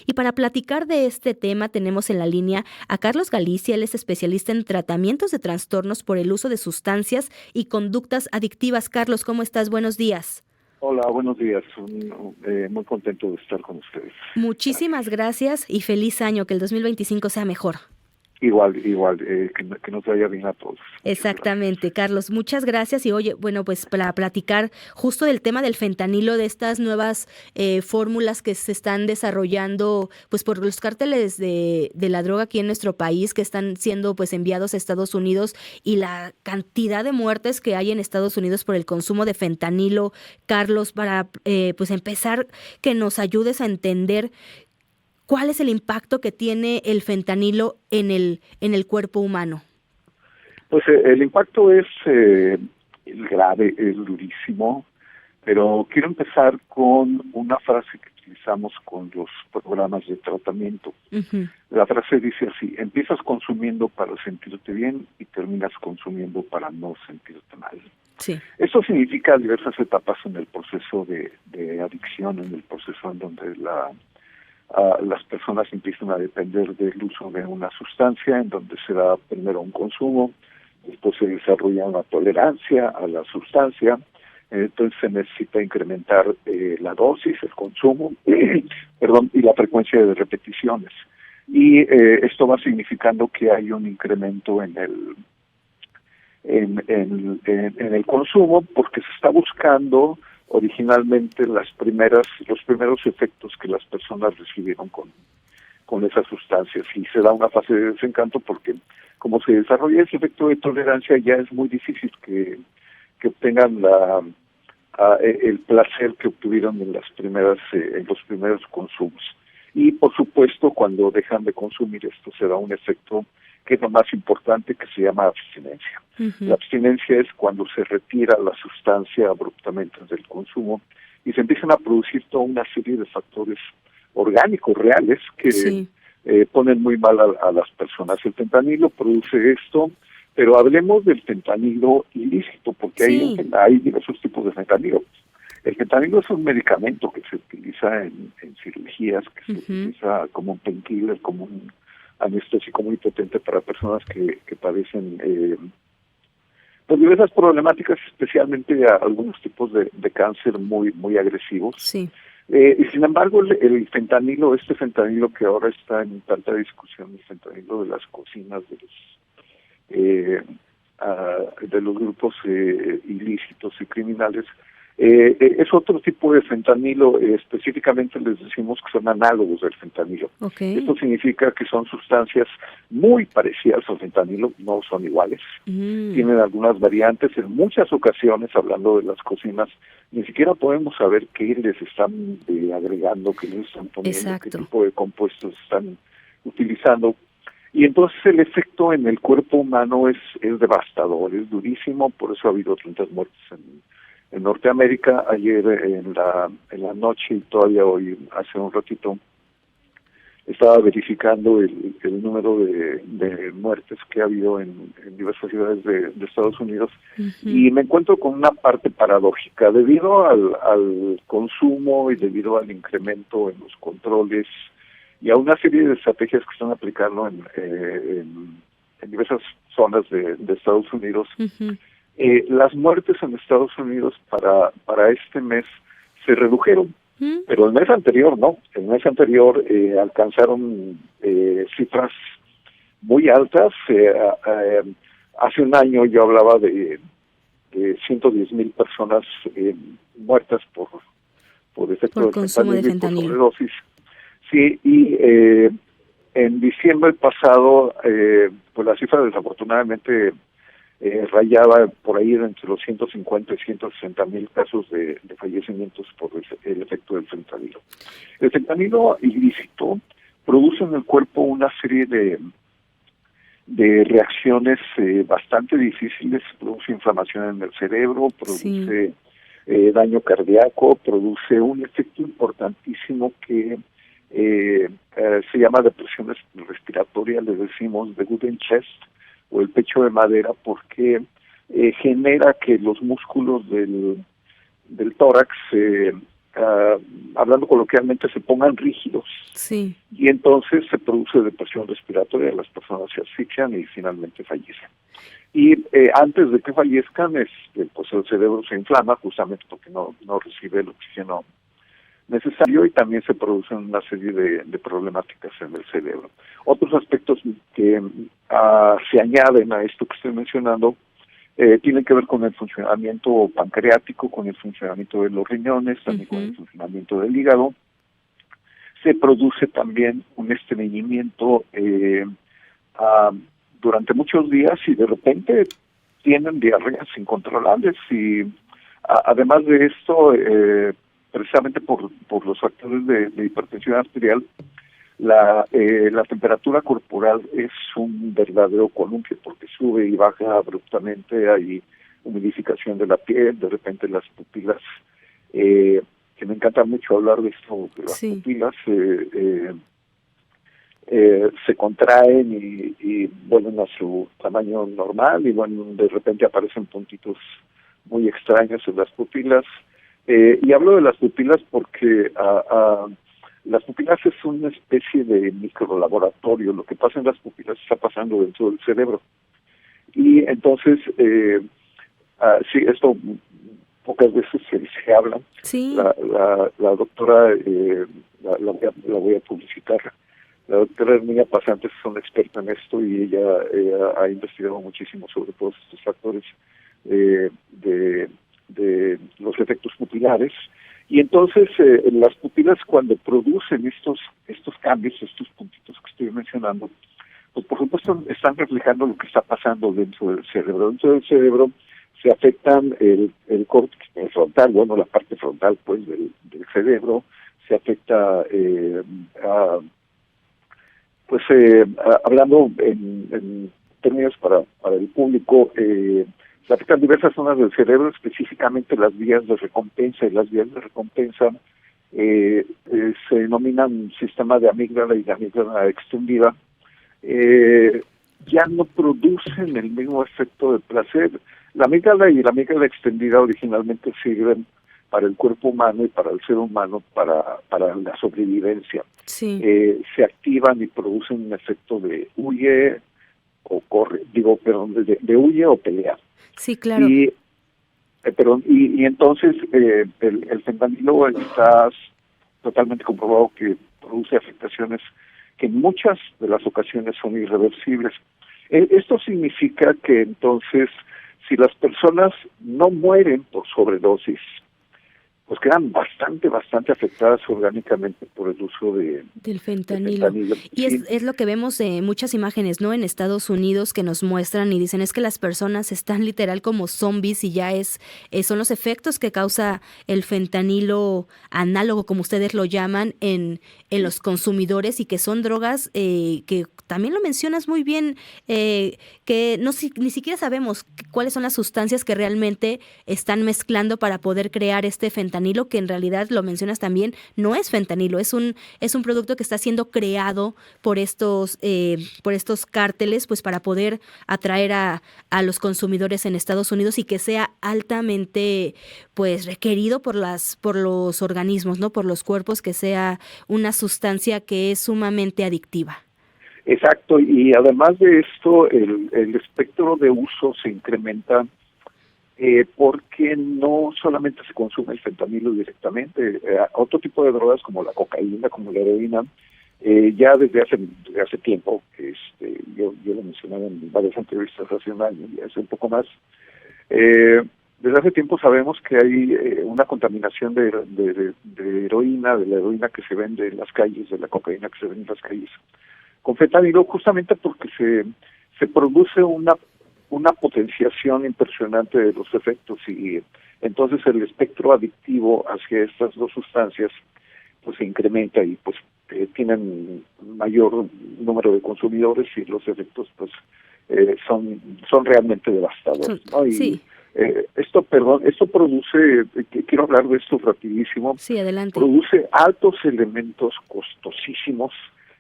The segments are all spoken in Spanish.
Y para platicar de este tema tenemos en la línea a Carlos Galicia. Él es especialista en tratamientos de trastornos por el uso de sustancias y conductas adictivas. Carlos, ¿cómo estás? Buenos días. Hola, buenos días. Muy contento de estar con ustedes. Gracias. Muchísimas gracias y feliz año, que el 2025 sea mejor. Igual, que nos vaya bien a todos. Muchas gracias. Exactamente, Carlos, muchas gracias. Y oye, bueno, pues para platicar justo del tema del fentanilo, de estas nuevas fórmulas que se están desarrollando pues por los cárteles de la droga aquí en nuestro país, que están siendo pues enviados a Estados Unidos, y la cantidad de muertes que hay en Estados Unidos por el consumo de fentanilo. Carlos, para pues empezar, que nos ayudes a entender cuál es el impacto que tiene el fentanilo en el cuerpo humano. Pues el impacto es grave, es durísimo, pero quiero empezar con una frase que utilizamos con los programas de tratamiento. Uh-huh. La frase dice así: empiezas consumiendo para sentirte bien y terminas consumiendo para no sentirte mal. Sí. Esto significa diversas etapas en el proceso de adicción, en el proceso en donde las personas empiezan a depender del uso de una sustancia, en donde se da primero un consumo, después se desarrolla una tolerancia a la sustancia, entonces se necesita incrementar la dosis, el consumo, y la frecuencia de repeticiones. Y esto va significando que hay un incremento en el consumo, porque se está buscando originalmente los primeros efectos que las personas recibieron con esas sustancias, y se da una fase de desencanto porque como se desarrolla ese efecto de tolerancia, ya es muy difícil que obtengan el placer que obtuvieron en los primeros consumos. Y por supuesto, cuando dejan de consumir esto, se da un efecto que es lo más importante, que se llama abstinencia. Uh-huh. La abstinencia es cuando se retira la sustancia abruptamente del consumo y se empiezan a producir toda una serie de factores orgánicos reales que Sí. ponen muy mal a las personas. El fentanilo produce esto, pero hablemos del fentanilo ilícito, porque Sí. hay diversos tipos de fentanilo. El fentanilo es un medicamento que se utiliza en cirugías, que se Uh-huh. utiliza como un painkiller, como un anestésico muy potente para personas que padecen pues diversas problemáticas, especialmente a algunos tipos de cáncer muy agresivos. Sí. Y sin embargo, el fentanilo, este fentanilo que ahora está en tanta discusión, el fentanilo de las cocinas de los grupos ilícitos y criminales, es otro tipo de fentanilo. Específicamente les decimos que son análogos del fentanilo. Okay. Esto significa que son sustancias muy parecidas al fentanilo, no son iguales, tienen algunas variantes. En muchas ocasiones, hablando de las cocinas, ni siquiera podemos saber qué les están agregando, qué les están poniendo, Exacto. qué tipo de compuestos están utilizando. Y entonces el efecto en el cuerpo humano es devastador, es durísimo. Por eso ha habido tantas muertes en Norteamérica. Ayer en la noche, y todavía hoy, hace un ratito, estaba verificando el número de muertes que ha habido en diversas ciudades de Estados Unidos. Uh-huh. Y me encuentro con una parte paradójica. Debido al consumo y debido al incremento en los controles y a una serie de estrategias que están aplicando en diversas zonas de Estados Unidos, Uh-huh. las muertes en Estados Unidos para este mes se redujeron. Uh-huh. Pero el mes anterior no. El mes anterior alcanzaron cifras muy altas. Hace un año yo hablaba de 110,000 personas muertas por efecto Por del consumo de fentanilo y por fentanilo. sobredosis. Sí, y en diciembre pasado, pues la cifra desafortunadamente rayaba por ahí entre los 150 y 160,000 casos de fallecimientos por el efecto del fentanilo. El fentanilo ilícito produce en el cuerpo una serie de reacciones bastante difíciles. Produce inflamación en el cerebro, produce daño cardíaco, produce un efecto importantísimo que se llama depresión respiratoria. Le decimos the wooden chest, o el pecho de madera, porque genera que los músculos del tórax hablando coloquialmente, se pongan rígidos. Sí. Y entonces se produce depresión respiratoria, las personas se asfixian y finalmente fallecen. Y antes de que fallezcan, pues el cerebro se inflama justamente porque no recibe el oxígeno necesario, y también se producen una serie de problemáticas en el cerebro. Otros aspectos que se añaden a esto que estoy mencionando tienen que ver con el funcionamiento pancreático, con el funcionamiento de los riñones, también con el funcionamiento del hígado. Se produce también un estreñimiento durante muchos días, y de repente tienen diarreas incontrolables, y además de esto, precisamente por los factores de hipertensión arterial, la temperatura corporal es un verdadero columpio, porque sube y baja abruptamente, hay humidificación de la piel, de repente las pupilas, que me encanta mucho hablar de esto, de las pupilas se contraen y vuelven a su tamaño normal, y bueno, de repente aparecen puntitos muy extraños en las pupilas. Y hablo de las pupilas porque las pupilas es una especie de microlaboratorio. Lo que pasa en las pupilas está pasando dentro del cerebro. Y entonces, sí, esto pocas veces se habla. Sí. La doctora, la voy a publicitar. La doctora Herminia Pasantes es una experta en esto, y ella ha investigado muchísimo sobre todos estos factores de los efectos pupilares. Y entonces las pupilas, cuando producen estos cambios, estos puntitos que estoy mencionando, pues por supuesto están reflejando lo que está pasando dentro del cerebro. Dentro del cerebro se afectan el córtex frontal, bueno, la parte frontal pues del cerebro, se afecta hablando en términos para el público, se afectan diversas zonas del cerebro, específicamente las vías de recompensa, y las vías de recompensa se denominan sistema de amígdala y de amígdala extendida. Ya no producen el mismo efecto de placer. La amígdala y la amígdala extendida originalmente sirven para el cuerpo humano y para el ser humano para la sobrevivencia. Sí. Se activan y producen un efecto de huye o corre, de huye o pelea. Sí, claro. Y entonces el fentanilo está totalmente comprobado que produce afectaciones que en muchas de las ocasiones son irreversibles. Esto significa que entonces, si las personas no mueren por sobredosis, pues quedan bastante afectadas orgánicamente por el uso del fentanilo. Y sí. es lo que vemos en muchas imágenes, ¿no? En Estados Unidos, que nos muestran y dicen es que las personas están literal como zombies, y ya son los efectos que causa el fentanilo análogo, como ustedes lo llaman, en los consumidores, y que son drogas que también lo mencionas muy bien, que ni siquiera sabemos cuáles son las sustancias que realmente están mezclando para poder crear este fentanilo, que en realidad, lo mencionas también, no es fentanilo, es un producto que está siendo creado por estos cárteles, pues para poder atraer a los consumidores en Estados Unidos, y que sea altamente pues requerido por los organismos, ¿no? Por los cuerpos, que sea una sustancia que es sumamente adictiva. Exacto, y además de esto, el espectro de uso se incrementa porque no solamente se consume el fentanilo directamente, otro tipo de drogas como la cocaína, como la heroína, ya desde hace tiempo, yo lo mencionaba en varias entrevistas hace un año y hace un poco más, desde hace tiempo sabemos que hay una contaminación de heroína, de la heroína que se vende en las calles, de la cocaína que se vende en las calles, con fentanilo, justamente porque se produce una potenciación impresionante de los efectos, y entonces el espectro adictivo hacia estas dos sustancias pues se incrementa, y pues tienen mayor número de consumidores, y los efectos pues son realmente devastadores, ¿no? Y sí. Esto produce, quiero hablar de esto rapidísimo. Sí, adelante. Produce altos elementos costosísimos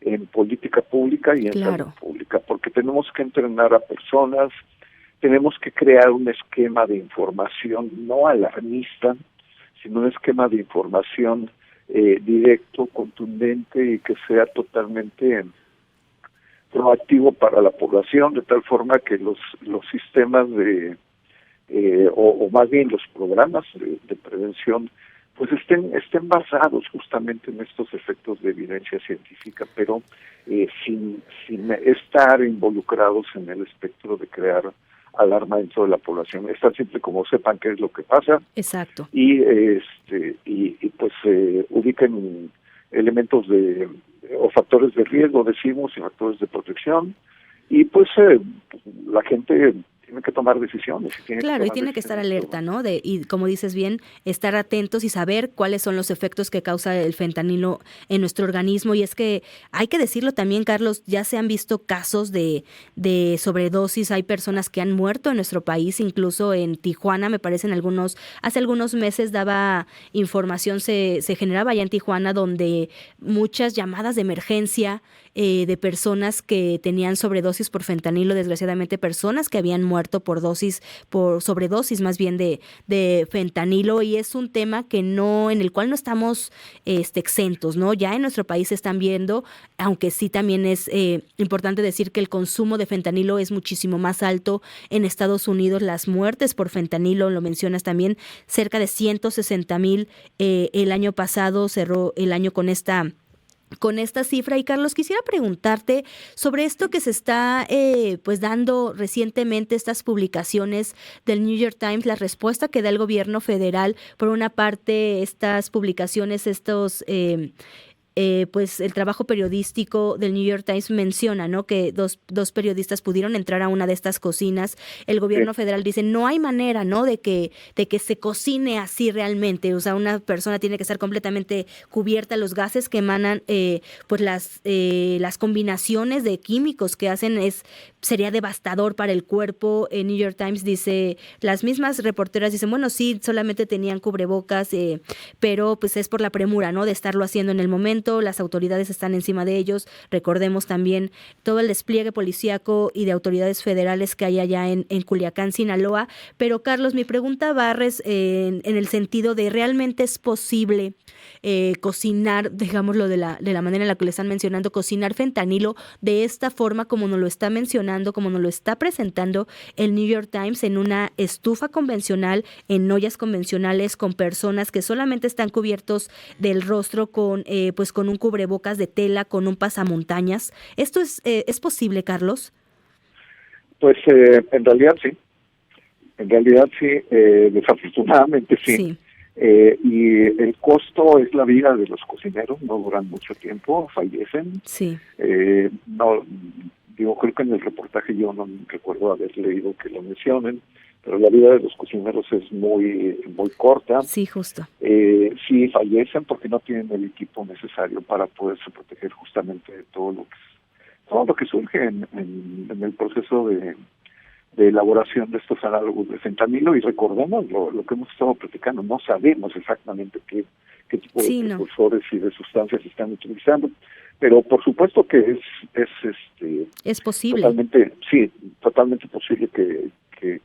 en política pública y en Claro. salud pública, porque tenemos que entrenar a personas, tenemos que crear un esquema de información no alarmista, sino un esquema de información directo, contundente y que sea totalmente proactivo para la población, de tal forma que los sistemas o más bien los programas de prevención pues estén basados justamente en estos efectos de evidencia científica, pero sin estar involucrados en el espectro de crear alarma dentro de la población. Estar siempre como sepan qué es lo que pasa. Exacto. Y pues ubiquen elementos o factores de riesgo, decimos, y factores de protección, y pues la gente tiene que tomar decisiones. Claro, y tiene que estar alerta, ¿no? Y como dices bien, estar atentos y saber cuáles son los efectos que causa el fentanilo en nuestro organismo. Y es que hay que decirlo también, Carlos, ya se han visto casos de sobredosis. Hay personas que han muerto en nuestro país, incluso en Tijuana, me parece, hace algunos meses daba información, se generaba allá en Tijuana, donde muchas llamadas de emergencia de personas que tenían sobredosis por fentanilo, desgraciadamente personas que habían muerto por sobredosis más bien de fentanilo, y es un tema en el cual no estamos exentos, ¿no? Ya en nuestro país se están viendo, aunque sí también es importante decir que el consumo de fentanilo es muchísimo más alto en Estados Unidos. Las muertes por fentanilo, lo mencionas también, cerca de 160,000 el año pasado, cerró el año con esta cifra. Y Carlos, quisiera preguntarte sobre esto que se está pues dando recientemente, estas publicaciones del New York Times, la respuesta que da el gobierno federal. Por una parte, estas publicaciones, pues el trabajo periodístico del New York Times menciona, ¿no?, que dos periodistas pudieron entrar a una de estas cocinas. El gobierno federal dice no hay manera, ¿no?, de que se cocine así realmente. O sea, una persona tiene que estar completamente cubierta. Los gases que emanan, pues las combinaciones de químicos que hacen sería devastador para el cuerpo. New York Times dice, las mismas reporteras dicen, bueno, sí, solamente tenían cubrebocas, pero pues es por la premura, ¿no?, de estarlo haciendo en el momento. Las autoridades están encima de ellos. Recordemos también todo el despliegue policíaco y de autoridades federales que hay allá en Culiacán, Sinaloa. Pero Carlos, mi pregunta va en el sentido de, ¿realmente es posible cocinar, digámoslo de la manera en la que le están mencionando, cocinar fentanilo de esta forma como nos lo está mencionando, como nos lo está presentando el New York Times, en una estufa convencional, en ollas convencionales, con personas que solamente están cubiertos del rostro con un cubrebocas de tela, con un pasamontañas? ¿Esto es posible, Carlos? Pues en realidad sí. Desafortunadamente sí. Sí. Y el costo es la vida de los cocineros, no duran mucho tiempo, fallecen. Sí. No, creo que en el reportaje yo no recuerdo haber leído que lo mencionen, pero la vida de los cocineros es muy corta. Sí, justo. Sí, fallecen porque no tienen el equipo necesario para poderse proteger justamente de todo lo que surge en el proceso de elaboración de estos análogos de fentanilo. Y recordemos lo que hemos estado platicando, no sabemos exactamente qué tipo de precursores y de sustancias están utilizando, pero por supuesto que es posible. Totalmente posible que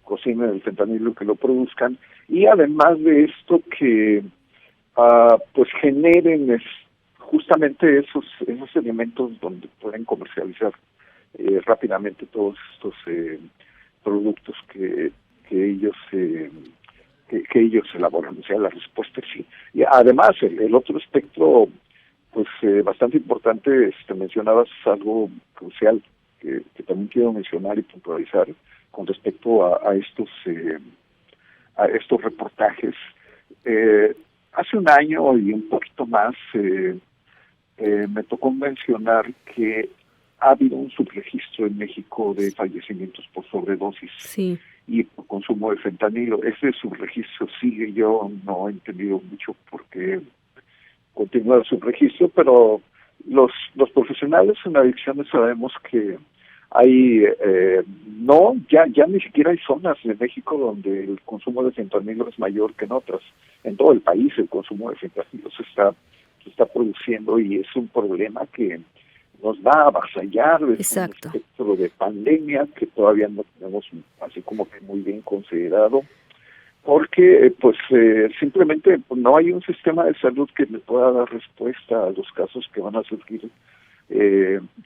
cocinen el fentanilo, que lo produzcan, y además de esto que pues generen justamente esos elementos donde pueden comercializar rápidamente todos estos productos que ellos elaboran. O sea, la respuesta es sí. Y además el otro espectro, pues bastante importante, mencionabas algo crucial que también quiero mencionar y puntualizar con respecto a estos reportajes. Hace un año y un poquito más me tocó mencionar que ha habido un subregistro en México de fallecimientos por sobredosis y por consumo de fentanilo. Ese subregistro sigue. Yo no he entendido mucho por qué continúa el subregistro, pero los profesionales en adicciones sabemos que hay ya ni siquiera hay zonas de México donde el consumo de fentanilo es mayor que en otras. En todo el país el consumo de fentanilo se está produciendo, y es un problema que nos va a avasallar. Es un espectro de pandemia que todavía no tenemos así como que muy bien considerado, porque simplemente no hay un sistema de salud que le pueda dar respuesta a los casos que van a surgir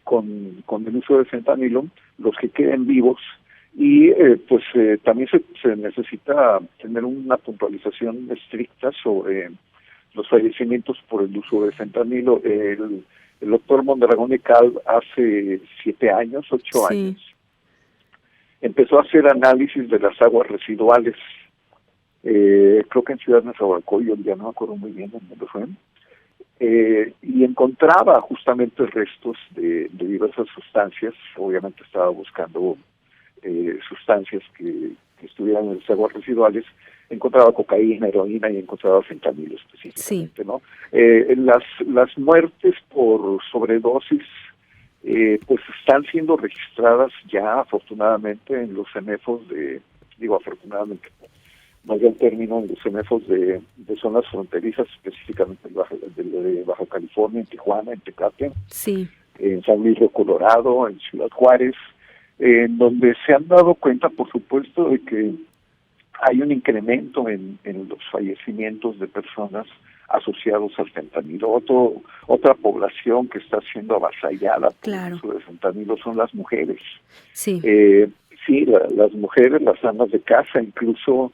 con el uso de fentanilo, los que queden vivos, y también se necesita tener una puntualización estricta sobre los fallecimientos por el uso de fentanilo. El doctor Mondragón y Cal hace 8 años, empezó a hacer análisis de las aguas residuales, creo que en Ciudad Nezahualcóyotl, ya no me acuerdo muy bien dónde fue, y encontraba justamente restos de diversas sustancias. Obviamente estaba buscando sustancias que estuvieran en las aguas residuales. Encontraba cocaína, heroína y encontraba fentanilo específicamente, ¿no? Las muertes por sobredosis están siendo registradas ya afortunadamente en los CEMEFOS afortunadamente, no hay el término, en los CEMEFOS de zonas fronterizas, específicamente de Baja California, en Tijuana, en Tecate, en San Luis Río Colorado, en Ciudad Juárez, en donde se han dado cuenta, por supuesto, de que hay un incremento en los fallecimientos de personas asociados al fentanilo. Otra población que está siendo avasallada por el uso de fentanilo son las mujeres. Las mujeres, las amas de casa, incluso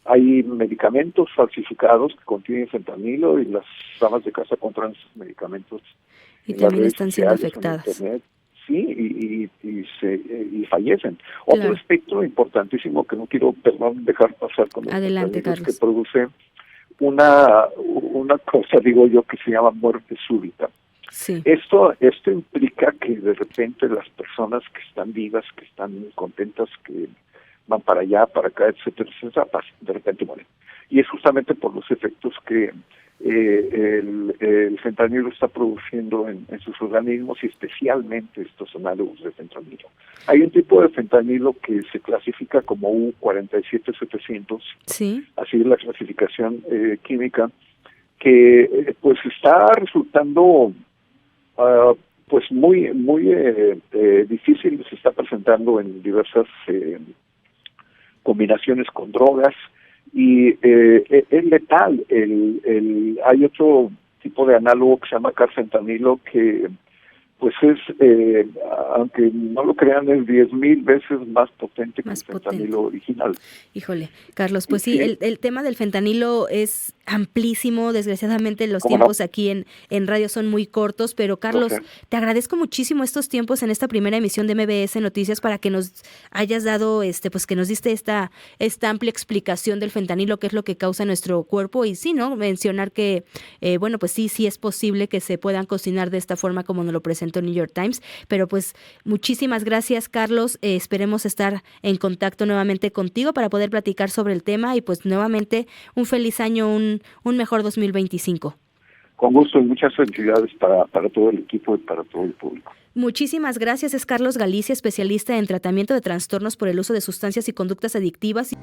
hay medicamentos falsificados que contienen fentanilo, y las amas de casa compran esos medicamentos y también están siendo afectadas. Y fallecen. Otro aspecto importantísimo que no quiero, dejar pasar con adelante, Carlos, que produce una cosa, digo yo, que se llama muerte súbita. Esto implica que de repente las personas que están vivas, que están contentas, que van para allá, para acá, etcétera, de repente mueren. Y es justamente por los efectos que el fentanilo está produciendo en sus organismos, y especialmente estos análogos de fentanilo. Hay un tipo de fentanilo que se clasifica como U-47700, así es la clasificación química, que está resultando muy difícil. Se está presentando en diversas combinaciones con drogas, y es letal. Hay otro tipo de análogo que se llama carfentanilo, que aunque no lo crean, es 10,000 veces más potente que el fentanilo original. Híjole, Carlos, pues sí, el tema del fentanilo es amplísimo. Desgraciadamente los tiempos aquí en radio son muy cortos, pero Carlos, te agradezco muchísimo estos tiempos en esta primera emisión de MBS Noticias, para que nos hayas dado, que nos diste esta amplia explicación del fentanilo, qué es lo que causa nuestro cuerpo, y mencionar que, sí es posible que se puedan cocinar de esta forma como nos lo presentó New York Times. Pero pues muchísimas gracias, Carlos. Esperemos estar en contacto nuevamente contigo para poder platicar sobre el tema, y pues nuevamente un feliz año, un mejor 2025. Con gusto, y muchas felicidades para todo el equipo y para todo el público. Muchísimas gracias. Es Carlos Galicia, especialista en tratamiento de trastornos por el uso de sustancias y conductas adictivas.